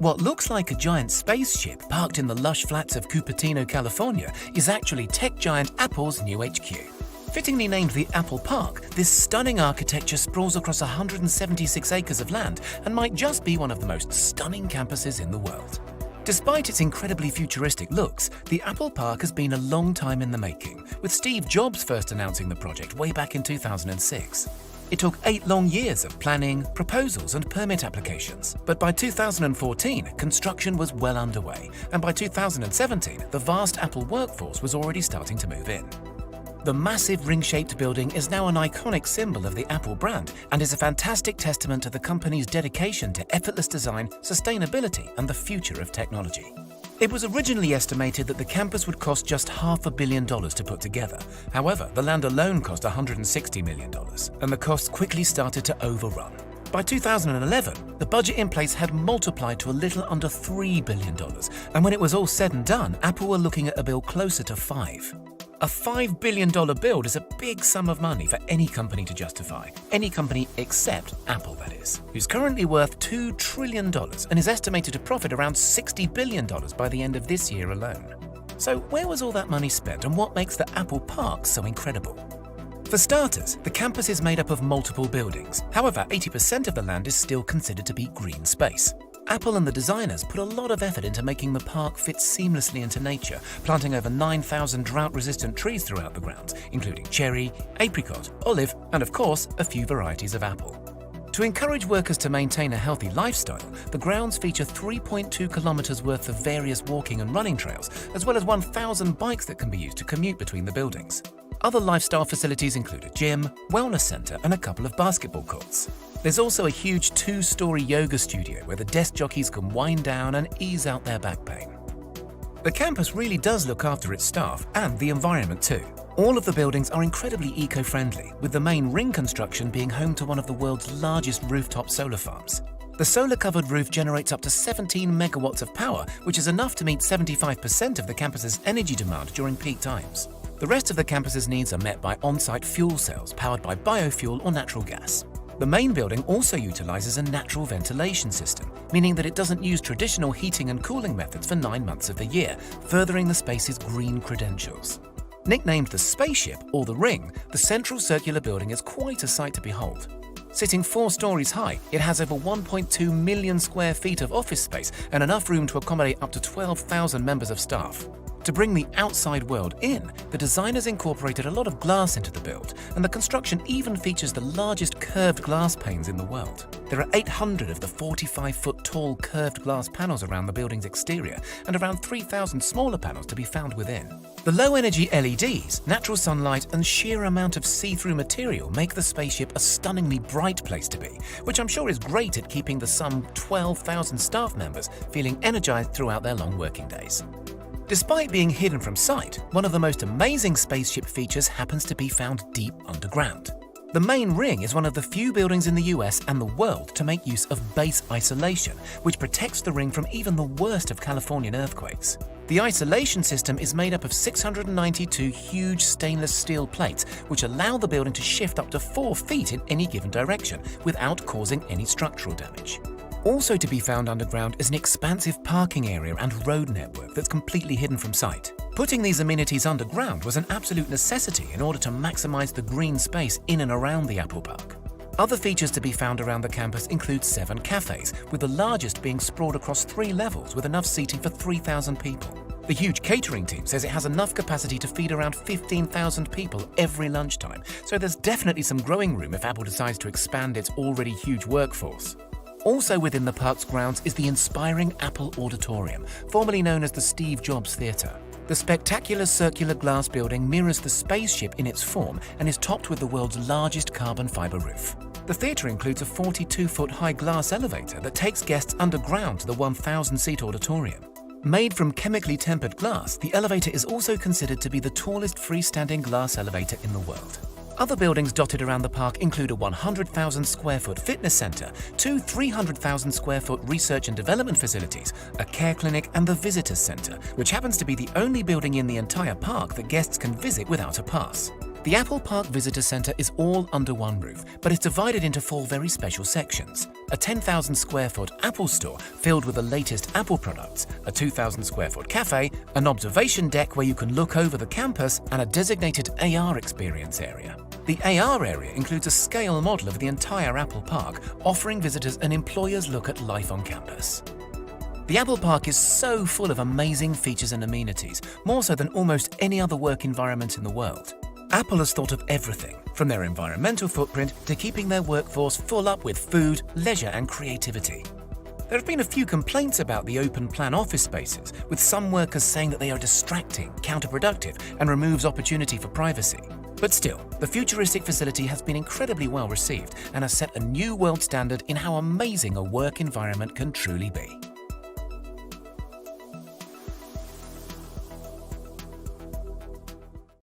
What looks like a giant spaceship parked in the lush flats of Cupertino, California, is actually tech giant Apple's new HQ. Fittingly named the Apple Park, this stunning architecture sprawls across 176 acres of land and might just be one of the most stunning campuses in the world. Despite its incredibly futuristic looks, the Apple Park has been a long time in the making, with Steve Jobs first announcing the project way back in 2006. It took 8 long years of planning, proposals and permit applications, but by 2014, construction was well underway, and by 2017, the vast Apple workforce was already starting to move in. The massive ring-shaped building is now an iconic symbol of the Apple brand and is a fantastic testament to the company's dedication to effortless design, sustainability, and the future of technology. It was originally estimated that the campus would cost just $500 million to put together. However, the land alone cost $160 million, and the costs quickly started to overrun. By 2011, the budget in place had multiplied to a little under $3 billion, and when it was all said and done, Apple were looking at a bill closer to $5. A $5 billion build is a big sum of money for any company to justify. Any company except Apple, that is, who's currently worth $2 trillion and is estimated to profit around $60 billion by the end of this year alone. So where was all that money spent, and what makes the Apple Park so incredible? For starters, the campus is made up of multiple buildings. However, 80% of the land is still considered to be green space. Apple and the designers put a lot of effort into making the park fit seamlessly into nature, planting over 9,000 drought-resistant trees throughout the grounds, including cherry, apricot, olive, and of course, a few varieties of apple. To encourage workers to maintain a healthy lifestyle, the grounds feature 3.2 kilometers worth of various walking and running trails, as well as 1,000 bikes that can be used to commute between the buildings. Other lifestyle facilities include a gym, wellness center, and a couple of basketball courts. There's also a huge 2-story yoga studio where the desk jockeys can wind down and ease out their back pain. The campus really does look after its staff and the environment too. All of the buildings are incredibly eco-friendly, with the main ring construction being home to one of the world's largest rooftop solar farms. The solar-covered roof generates up to 17 megawatts of power, which is enough to meet 75% of the campus's energy demand during peak times. The rest of the campus's needs are met by on-site fuel cells powered by biofuel or natural gas. The main building also utilizes a natural ventilation system, meaning that it doesn't use traditional heating and cooling methods for 9 months of the year, furthering the space's green credentials. Nicknamed the Spaceship or the Ring, the central circular building is quite a sight to behold. Sitting 4 stories high, it has over 1.2 million square feet of office space and enough room to accommodate up to 12,000 members of staff. To bring the outside world in, the designers incorporated a lot of glass into the build, and the construction even features the largest curved glass panes in the world. There are 800 of the 45-foot tall curved glass panels around the building's exterior, and around 3,000 smaller panels to be found within. The low-energy LEDs, natural sunlight, and sheer amount of see-through material make the spaceship a stunningly bright place to be, which I'm sure is great at keeping the some 12,000 staff members feeling energized throughout their long working days. Despite being hidden from sight, one of the most amazing spaceship features happens to be found deep underground. The main ring is one of the few buildings in the US and the world to make use of base isolation, which protects the ring from even the worst of Californian earthquakes. The isolation system is made up of 692 huge stainless steel plates, which allow the building to shift up to 4 feet in any given direction without causing any structural damage. Also to be found underground is an expansive parking area and road network that's completely hidden from sight. Putting these amenities underground was an absolute necessity in order to maximize the green space in and around the Apple Park. Other features to be found around the campus include 7 cafes, with the largest being sprawled across 3 levels with enough seating for 3,000 people. The huge catering team says it has enough capacity to feed around 15,000 people every lunchtime, so there's definitely some growing room if Apple decides to expand its already huge workforce. Also within the park's grounds is the inspiring Apple Auditorium, formerly known as the Steve Jobs Theatre. The spectacular circular glass building mirrors the spaceship in its form and is topped with the world's largest carbon fiber roof. The theatre includes a 42-foot-high glass elevator that takes guests underground to the 1,000-seat auditorium. Made from chemically tempered glass, the elevator is also considered to be the tallest freestanding glass elevator in the world. Other buildings dotted around the park include a 100,000-square-foot fitness center, 2 300,000-square-foot research and development facilities, a care clinic, and the visitors center, which happens to be the only building in the entire park that guests can visit without a pass. The Apple Park Visitor Center is all under one roof, but it's divided into 4 very special sections. A 10,000 square foot Apple store filled with the latest Apple products, a 2,000 square foot cafe, an observation deck where you can look over the campus, and a designated AR experience area. The AR area includes a scale model of the entire Apple Park, offering visitors an employer's look at life on campus. The Apple Park is so full of amazing features and amenities, more so than almost any other work environment in the world. Apple has thought of everything, from their environmental footprint to keeping their workforce full up with food, leisure, and creativity. There have been a few complaints about the open-plan office spaces, with some workers saying that they are distracting, counterproductive, and removes opportunity for privacy. But still, the futuristic facility has been incredibly well received and has set a new world standard in how amazing a work environment can truly be.